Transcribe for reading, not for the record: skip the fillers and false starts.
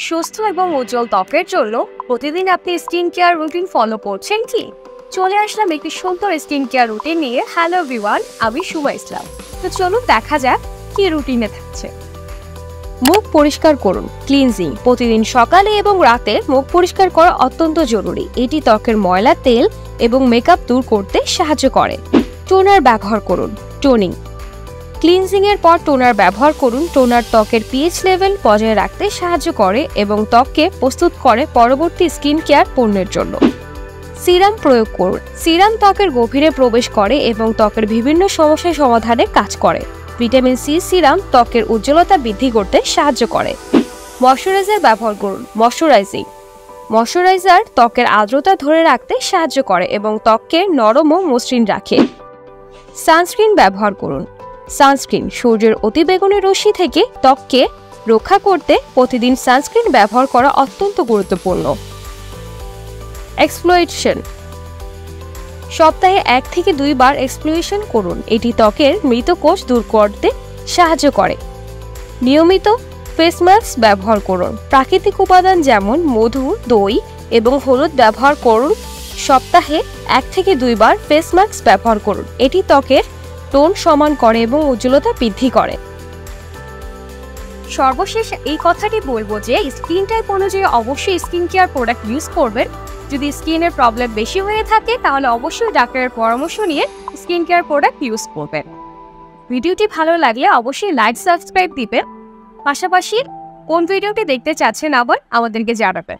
সুস্থ এবং উজ্জ্বল ত্বকের জন্য প্রতিদিন আপনি স্কিন কেয়ার রুটিন ফলো করছেন কি? চলে আসলাম একটি সুন্দর স্কিন কেয়ার রুটিন নিয়ে। হ্যালো এভরিওয়ান, আমি শুভা ইসলাম। তো চলুন দেখা যাক কি রুটিনে থাকছে। মুখ পরিষ্কার করুন, ক্লিনজিং। প্রতিদিন সকালে এবং রাতে মুখ পরিষ্কার করা অত্যন্ত জরুরি। এটি ত্বকের ময়লা, তেল এবং মেকআপ দূর করতে সাহায্য করে। টোনার ব্যবহার করুন, টোনিং। ক্লিনজিং এর পর টোনার ব্যবহার করুন। টোনার ত্বকের পিএইচ লেভেল বজায় রাখতে সাহায্য করে এবং ত্বককে প্রস্তুত করে পরবর্তী স্কিন কেয়ার পণ্যের জন্য। সিরাম প্রয়োগ করুন। সিরাম ত্বকের গভীরে প্রবেশ করে এবং ত্বকের বিভিন্ন সমস্যা সমাধানে কাজ করে। ভিটামিন সি সিরাম ত্বকের উজ্জ্বলতা বৃদ্ধি করতে সাহায্য করে। ময়শ্চারাইজার ব্যবহার করুন, ময়শ্চারাইজিং। ময়শ্চারাইজার ত্বকের আর্দ্রতা ধরে রাখতে সাহায্য করে এবং ত্বককে নরম ও মসৃণ রাখে। সানস্ক্রিন ব্যবহার করুন। সানস্ক্রিন সূর্যের অতিবেগুনি রশ্মি থেকে ত্বককে রক্ষা করতে প্রতিদিন সানস্ক্রিন ব্যবহার করা অত্যন্ত গুরুত্বপূর্ণ। এক্সফোলিয়েশন সপ্তাহে 1 থেকে 2 বার এক্সফোলিয়েশন করুন। এটি ত্বকের মৃত কোষ দূর করতে সাহায্য করে। নিয়মিত ফেস মাস্ক ব্যবহার করুন। প্রাকৃতিক উপাদান যেমন মধু, দই এবং হলুদ ব্যবহার করুন। সপ্তাহে 1 থেকে 2 বার ফেস মাস্ক ব্যবহার করুন। এটি ত্বকের টোন সমান করে এবং উজ্জ্বলতা বৃদ্ধি করে। সর্বশেষ এই কথাটি বলবো যে স্কিন টাইপ অনুযায়ী অবশ্যই স্কিন কেয়ার প্রোডাক্ট ইউজ করবেন। যদি স্কিনের প্রবলেম বেশি হয়ে থাকে তাহলে অবশ্যই ডাক্তারের পরামর্শ নিয়ে স্কিন কেয়ার প্রোডাক্ট ইউজ করবেন। ভিডিওটি ভালো লাগলে অবশ্যই লাইক, সাবস্ক্রাইব দিবেন। পাশাপাশি কোন ভিডিওটি দেখতে চাচ্ছেন আবার আমাদেরকে জানাবেন।